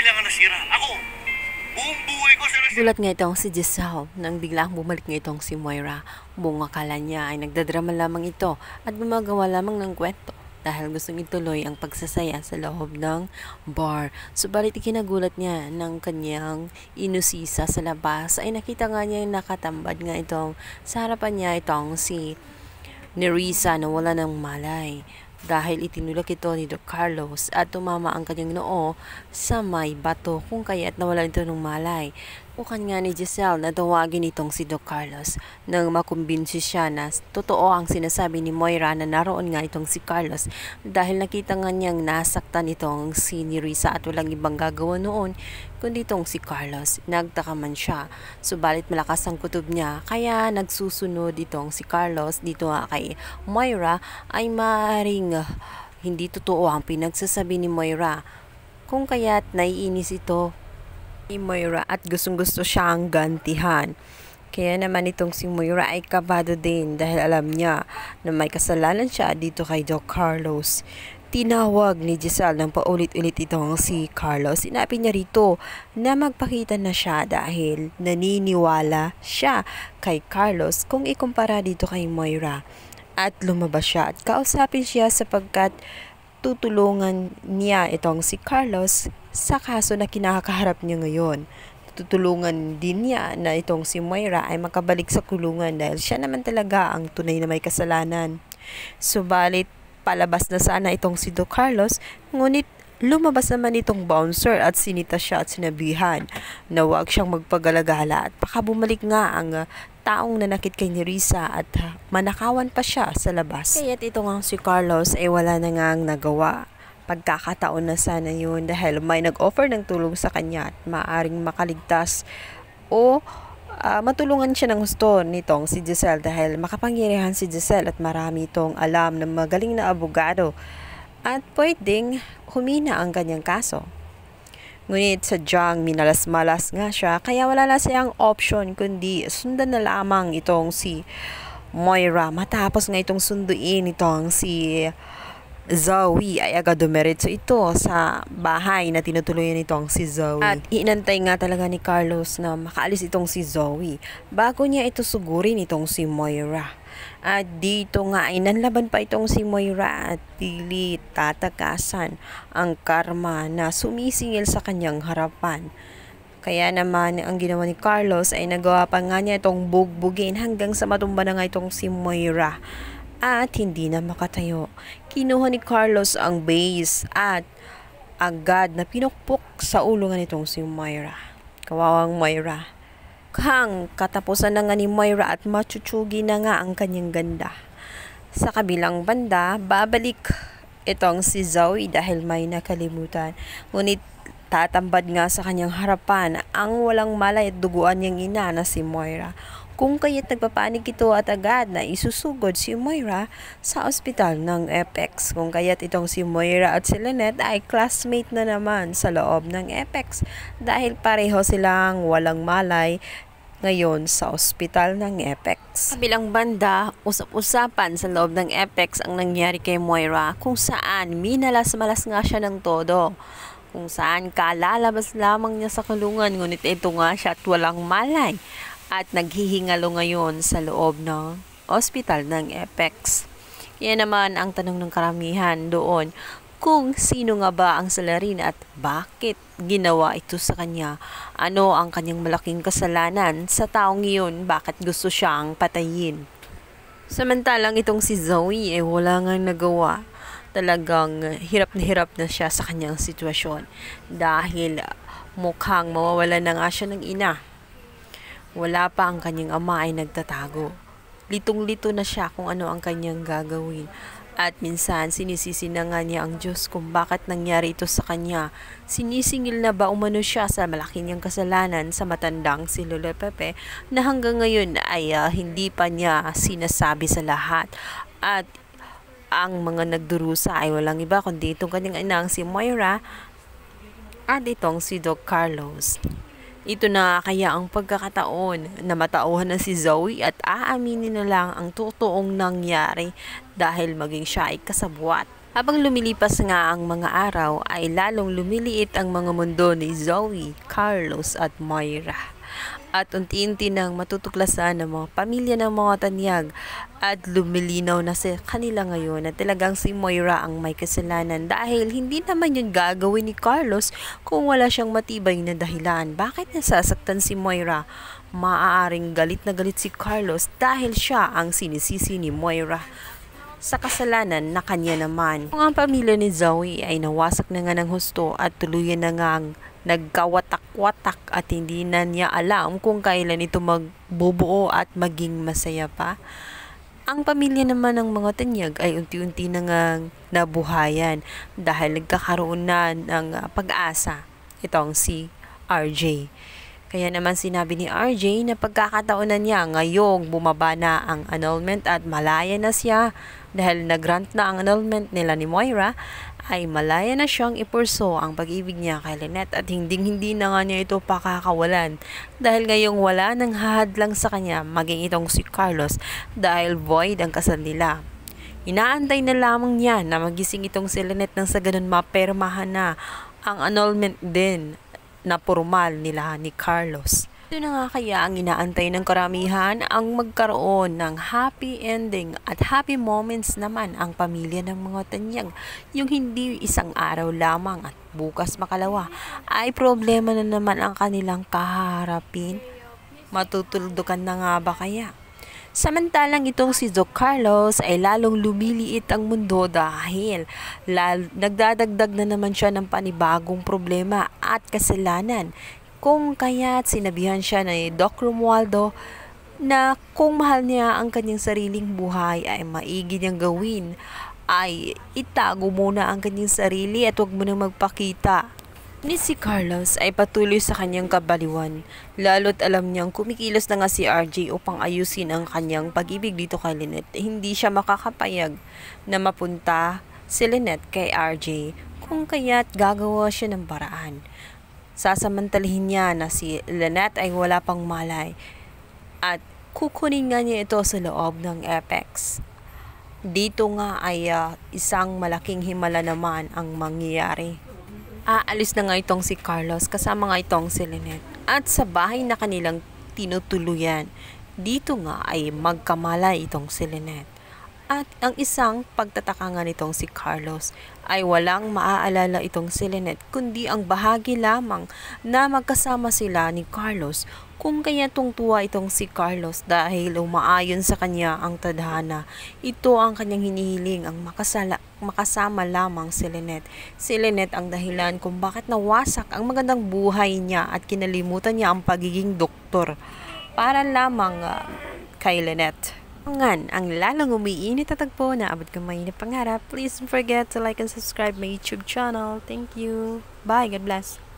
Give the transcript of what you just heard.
lang ang nasira. Ako, buong buhay ko sa nasira. Gulat nga itong si Giselle nang biglang bumalik nga itong si Moira. Buong akala niya ay nagdadrama lamang ito at gumagawa lamang ng kwento dahil gustong ituloy ang pagsasaya sa loob ng bar. Subalit ikinagulat niya ng kanyang inusisa sa labas ay nakita nga niya nakatambad nga itong sa harapan niya itong si Nerissa na wala ng malay dahil itinulak ito ni Doc Carlos at tumama ang kanyang noo sa may bato kung kaya't nawala ito ng malay. Bukan nga ni Giselle na tawagin itong si Doc Carlos nang makumbinsi siya na totoo ang sinasabi ni Moira na naroon nga itong si Carlos dahil nakita nga niyang nasaktan itong si Nerissa at walang ibang gagawa noon kundi itong si Carlos. Nagtaka man siya, subalit malakas ang kutob niya kaya nagsusunod itong si Carlos dito nga kay Moira ay maaaring hindi totoo ang pinagsasabi ni Moira kung kaya't naiinis ito ni Moira at gustong-gusto siyang gantihan. Kaya naman itong si Moira ay kabado din dahil alam niya na may kasalanan siya dito kay Doc Carlos. Tinawag ni Giselle ng paulit-ulit itong si Carlos. Sinabi niya rito na magpakita na siya dahil naniniwala siya kay Carlos kung ikumpara dito kay Moira. At lumabas siya at kausapin siya sapagkat tutulungan niya itong si Carlos sa kaso na kinakaharap niya ngayon. Tutulungan din niya na itong si Moira ay makabalik sa kulungan dahil siya naman talaga ang tunay na may kasalanan. Subalit palabas na sana itong si Doc Carlos, ngunit lumabas naman itong bouncer at sinita siya at sinabihan na huwag siyang magpagalagala at baka bumalik nga ang taong nanakit kay Nerissa at manakawan pa siya sa labas. Kaya't ito nga si Carlos ay wala na ngang nagawa. Pagkakataon na sana yun dahil may nag-offer ng tulong sa kanya at maaaring makaligtas o matulungan siya ng gusto nitong si Giselle dahil makapangyarihan si Giselle at marami itong alam na magaling na abogado at pwedeng humina ang kanyang kaso. Ngunit sadyang minalas-malas nga siya kaya wala na siyang option kundi sundan na lamang itong si Moira. Matapos nga itong sunduin itong si Zoe ay agad dumiretso ito sa bahay na tinutuloyan nitong si Zoe. At inantay nga talaga ni Carlos na makaalis itong si Zoe bago niya ito sugurin itong si Moira. At dito nga ay nanlaban pa itong si Moira at pilit tatakasan ang karma na sumisingil sa kanyang harapan. Kaya naman ang ginawa ni Carlos ay nagawa pa nga niya itong bugbugin hanggang sa matumba na nga itong si Moira. At hindi na makatayo. Kinuha ni Carlos ang base at agad na pinukpok sa ulo nga nitong si Moira. Kawawang Moira. Katapusan na nga ni Moira at machuchugi na nga ang kanyang ganda. Sa kabilang banda, babalik itong si Zoe dahil may nakalimutan. Ngunit tatambad nga sa kanyang harapan ang walang malay at duguan niyang ina na si Moira. Kung kaya't nagpapanik ito at agad na isusugod si Moira sa ospital ng Apex. Kung kaya't itong si Moira at si Lynette ay classmate na naman sa loob ng Apex dahil pareho silang walang malay ngayon sa ospital ng Apex. Kabilang banda, usap-usapan sa loob ng Apex ang nangyari kay Moira kung saan minalas-malas nga siya ng todo. Kung saan kalalabas lamang niya sa kulungan ngunit ito nga siya at walang malay. At naghihingalo ngayon sa loob ng ospital ng Apex. Kaya naman ang tanong ng karamihan doon kung sino nga ba ang salarin at bakit ginawa ito sa kanya. Ano ang kanyang malaking kasalanan sa taong iyon, bakit gusto siyang patayin. Samantalang itong si Zoe ay wala nga nagawa. Talagang hirap na siya sa kanyang sitwasyon dahil mukhang mawawalan na nga siya ng ina. Wala pa ang kanyang ama ay nagtatago. Litong-lito na siya kung ano ang kanyang gagawin. At minsan sinisisi na nga niya ang Diyos kung bakit nangyari ito sa kanya. Sinisingil na ba umano siya sa malaki niyang kasalanan sa matandang si Lolo Pepe na hanggang ngayon ay hindi pa niya sinasabi sa lahat. At ang mga nagdurusa ay walang iba kundi itong kanyang inang si Moira at itong si Doc Carlos. Ito na kaya ang pagkakataon na matauhan na si Zoe at aaminin na lang ang totoong nangyari dahil maging siya ay kasabwat Habang lumilipas nga ang mga araw ay lalong lumiliit ang mga mundo ni Zoe, Carlos at Moira. At unti-unti nang matutuklasan ng mga pamilya ng mga tanyag at lumilinaw na sa kanila ngayon na talagang si Moira ang may kasalanan dahil hindi naman yun gagawin ni Carlos kung wala siyang matibay na dahilan. Bakit nasasaktan si Moira? Maaaring galit na galit si Carlos dahil siya ang sinisisi ni Moira sa kasalanan na kanya naman. Kung ang pamilya ni Zoe ay nawasak na nga ng husto at tuluyan na nga nagkawatak-watak at hindi na niya alam kung kailan ito magbubuo at maging masaya pa. Ang pamilya naman ng mga tanyag ay unti-unti na nga nabuhayan dahil nagkakaroon na ng pag-asa itong si RJ. Kaya naman sinabi ni RJ na pagkakataon na niya ngayong bumaba na ang annulment at malaya na siya dahil nag-grant na ang annulment nila ni Moira ay malaya na siyang ipurso ang pag-ibig niya kay Lynette at hindi na nga niya ito pakakawalan dahil ngayong wala nang hahadlang sa kanya maging itong si Carlos dahil void ang kasal nila. Inaantay na lamang niya na magising itong si Lynette nang sa ganun mapermahan na ang annulment din na formal nila ni Carlos. Ito na nga kaya ang inaantay ng karamihan ang magkaroon ng happy ending at happy moments naman ang pamilya ng mga tanyag. Yung hindi isang araw lamang at bukas makalawa ay problema na naman ang kanilang kaharapin. Matutuldukan na nga ba kaya? Samantalang itong si Doc Carlos ay lalong lumiliit ang mundo dahil nagdadagdag na naman siya ng panibagong problema at kasalanan. Kung kaya't sinabihan siya ni Doc Romualdo na kung mahal niya ang kanyang sariling buhay ay maigi niyang gawin ay itago muna ang kanyang sarili at huwag mo nang magpakita. Ni si Carlos ay patuloy sa kanyang kabaliwan, lalo't alam niyang kumikilos na nga si RJ upang ayusin ang kanyang pag-ibig dito kay Lynette. Hindi siya makakapayag na mapunta si Lynette kay RJ kung kaya't gagawa siya ng paraan. Sasamantalahin niya na si Lynette ay wala pang malay at kukunin nga niya ito sa loob ng Apex. Dito nga ay isang malaking himala naman ang mangyayari. Aalis na nga itong si Carlos kasama nga itong si Lynette at sa bahay na kanilang tinutuluyan. Dito nga ay magkamalay itong si Lynette. At ang isang pagtataka nga nitong si Carlos ay walang maaalala itong si Lynette kundi ang bahagi lamang na magkasama sila ni Carlos kung kaya tungtuwa itong si Carlos dahil umaayon sa kanya ang tadhana. Ito ang kanyang hinihiling ang makasama lamang si Lynette. Si Lynette ang dahilan kung bakit nawasak ang magandang buhay niya at kinalimutan niya ang pagiging doktor para lamang kay Lynette. Ang lalong umiinit at tagpo na abot kamay na pangarap. Please don't forget to like and subscribe my YouTube channel. Thank you. Bye. God bless.